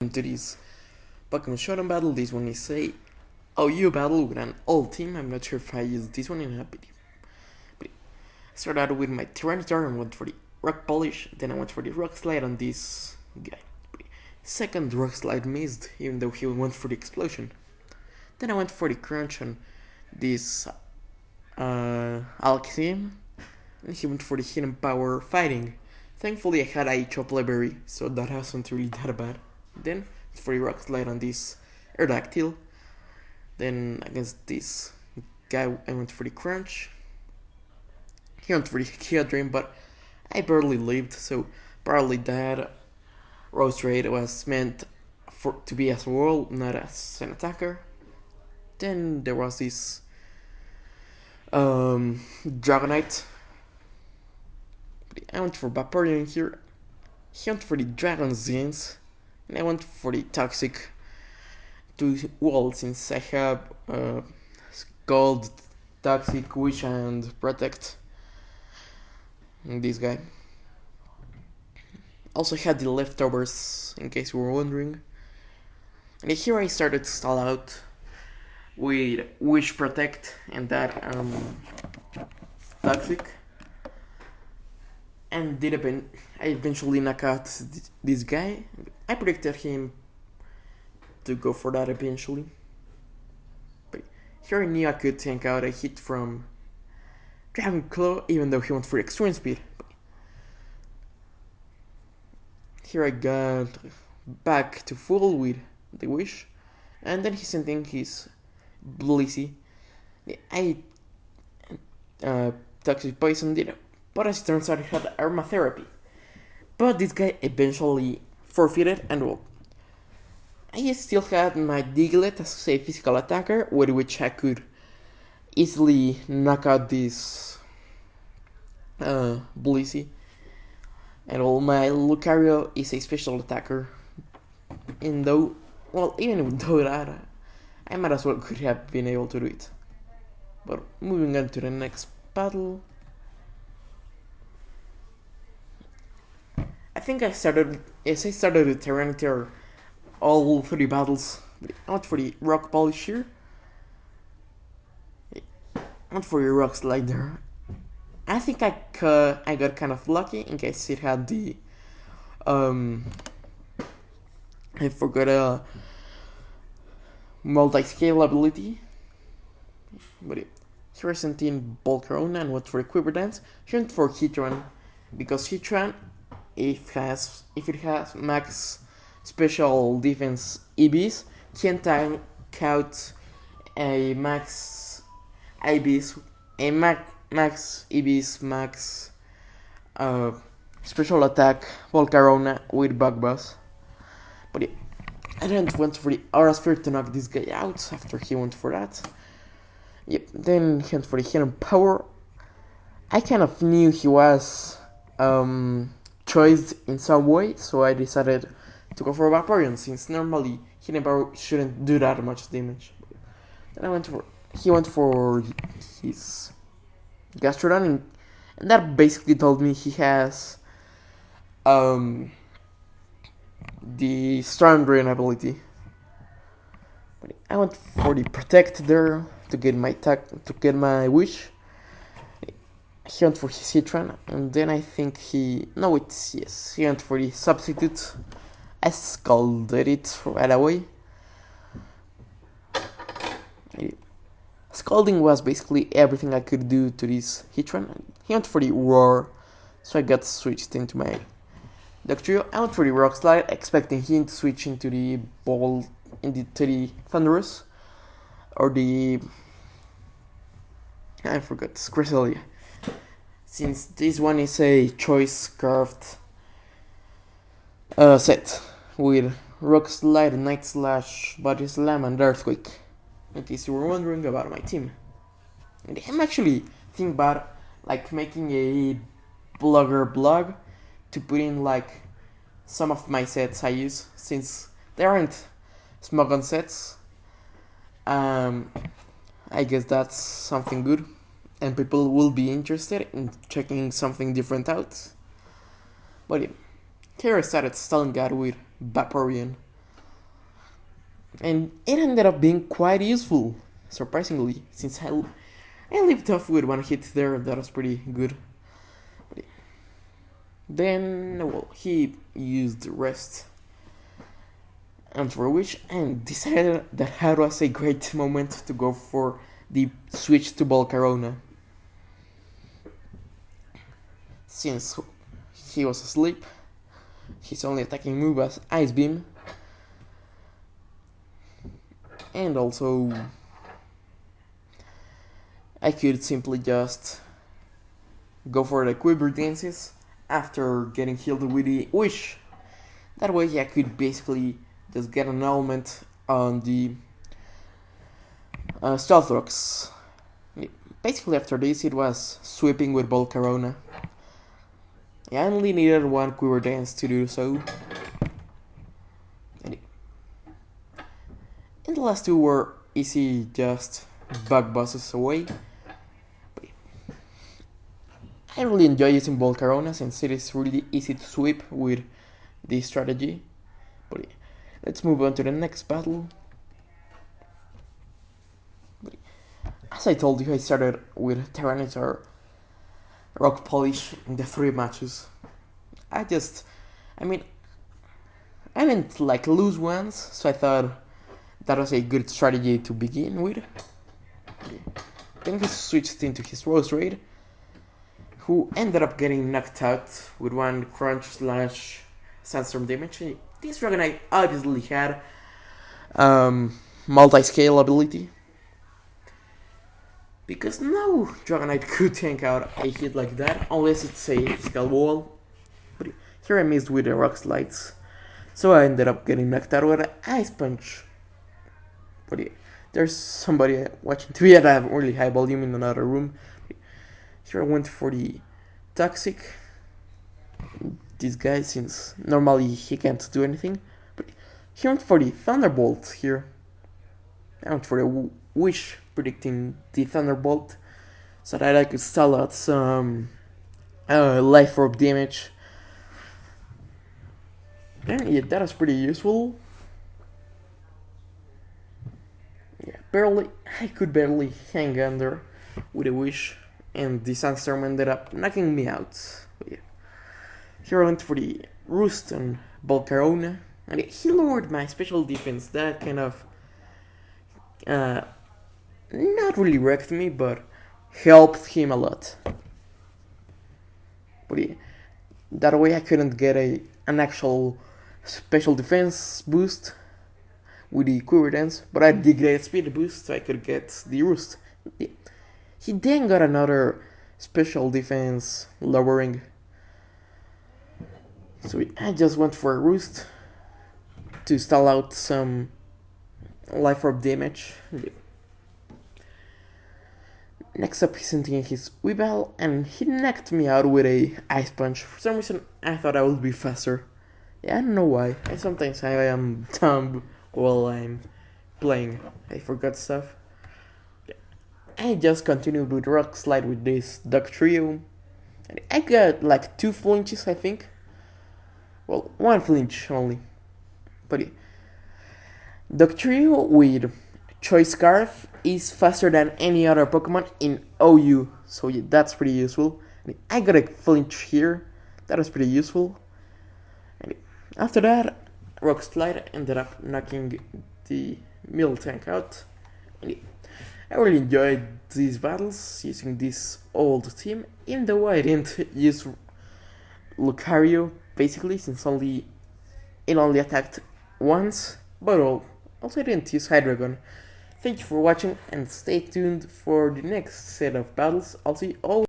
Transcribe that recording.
into this Pokémon Showdown battle. This one is a OU battle with an old team. I'm not sure if I used this one in a video. But I started out with my Tyranitar and went for the Rock Polish. Then I went for the Rock Slide on this guy. Second Rock Slide missed, even though he went for the Explosion. Then I went for the Crunch on this Alakazam. And he went for the Hidden Power Fighting. Thankfully I had a Chople Berry, so that wasn't really that bad. Then for the Rock Slide on this Aerodactyl. Then against this guy I went for the Crunch. He went for the Kia Dream, but I barely lived, so probably that Rose Raid was meant to be as a wall, not as an attacker. Then there was this Dragonite. I went for Vaporeon here. He went for the Dragon Zins. And I went for the Toxic to wall since I have Gold, Toxic, Wish, and Protect. And this guy. Also had the leftovers, in case you were wondering. And here I started to stall out with Wish, Protect, and that Toxic. And I eventually knock out this guy. I predicted him to go for that eventually. But here I knew I could tank out a hit from Dragon Claw, even though he went for extreme speed. But here I got back to full with the Wish, and then he sent in his Blissey. I Toxic Poison did it, but as it turns out, he had Aromatherapy. But this guy eventually forfeited, and well, I still had my Diglett as a physical attacker, with which I could easily knock out this Blissey. And well, my Lucario is a special attacker. And though, well, even though that, I might as well could have been able to do it. But moving on to the next battle. I think I started with Tyranitar all 3 battles. I went for the Rock Polish here. I went for the Rock Slide there. I think I got kind of lucky in case it had the I forgot multi-scale ability. But here I sent in Volcarona and went for a Quiver Dance. He went for Heatran because Heatran, if it has max special defense EVs, can tank out a max EVs, max EVs, max special attack Volcarona with Bug Buzz. But yeah, I didn't went for the Aura Sphere to knock this guy out after he went for that. Yep, then he went for the Hidden Power. I kind of knew he was choiced in some way, so I decided to go for Vaporeon, since normally Hidden Power shouldn't do that much damage. Then he went for his Gastrodon, and that basically told me he has the Storm Drain ability. But I went for the Protect there to get my Wish. He went for his Heatran, and then I think he went for the Substitute. I scalded it right away. Scalding was basically everything I could do to this Heatran. He went for the Roar, so I got switched into my Dugtrio. I went for the Rock Slide, expecting him to switch into the ball, to the Thunderous, or the I forgot Cresselia. Since this one is a choice carved set with Rock Slide, Night Slash, Body Slam, and Earthquake. In case you were wondering about my team, and I'm actually thinking about like making a blog to put in like some of my sets I use, since there aren't Smogon sets. I guess that's something good, and people will be interested in checking something different out. But yeah, here I started stalling out with Vaporeon. And it ended up being quite useful, surprisingly, since I lived off with one hit there. That was pretty good. Then, well, he used rest and for which and decided that that was a great moment to go for the switch to Volcarona. Since he was asleep, his only attacking move was Ice Beam, and also I could simply just go for the Quiver Dances after getting healed with the Wish. That way I could basically just get an element on the Stealth Rocks. Basically after this it was sweeping with Volcarona. I only needed one Quiver Dance to do so. And the last two were easy, just bug bosses away. But I really enjoy using Volcarona since it is really easy to sweep with this strategy. But let's move on to the next battle. But as I told you, I started with Tyranitar Rock Polish in the 3 matches. I mean, I didn't like lose once, so I thought that was a good strategy to begin with. Then he switched into his Rose Raid, who ended up getting knocked out with one Crunch slash Sandstorm damage. This Dragonite obviously had multi-scale ability, because no Dragonite could tank out a hit like that unless it's a Skull Wall. But here I missed with the Rock Slides, so I ended up getting knocked out with an Ice Punch. But yeah, there's somebody watching TV at a really high volume in another room. Here I went for the Toxic. This guy, since normally he can't do anything. But he went for the Thunderbolt here. I went for the Wish, predicting the Thunderbolt, so that I could stall out some Life Orb damage. And yeah, that was pretty useful. Yeah, I could barely hang under with a Wish, and the Sandstorm ended up knocking me out. But yeah. Here I went for the Roost and Volcarona, and he lowered my special defense. That kind of uh, not really wrecked me, but helped him a lot. But yeah, that way I couldn't get an actual special defense boost with the Quiver Dance, but I did get a speed boost, so I could get the Roost. Yeah. He then got another special defense lowering, so I just went for a Roost to stall out some Life Orb damage. Next up, he's sending his Weavile, and he knocked me out with a Ice Punch. For some reason, I thought I would be faster. Yeah, I don't know why. Sometimes I am dumb while I'm playing. I forgot stuff. I just continued with Rock Slide with this Duck Trio. And I got like 2 flinches, I think. Well, 1 flinch only. But yeah. Duck Trio with Choice Scarf is faster than any other Pokemon in OU, so yeah, that's pretty useful. And I got a flinch here, that was pretty useful. And after that, Rock Slide ended up knocking the Miltank out. And I really enjoyed these battles using this old team, even though I didn't use Lucario basically, since it only attacked once, but also I didn't use Hydreigon. Thank you for watching and stay tuned for the next set of battles. I'll see you all.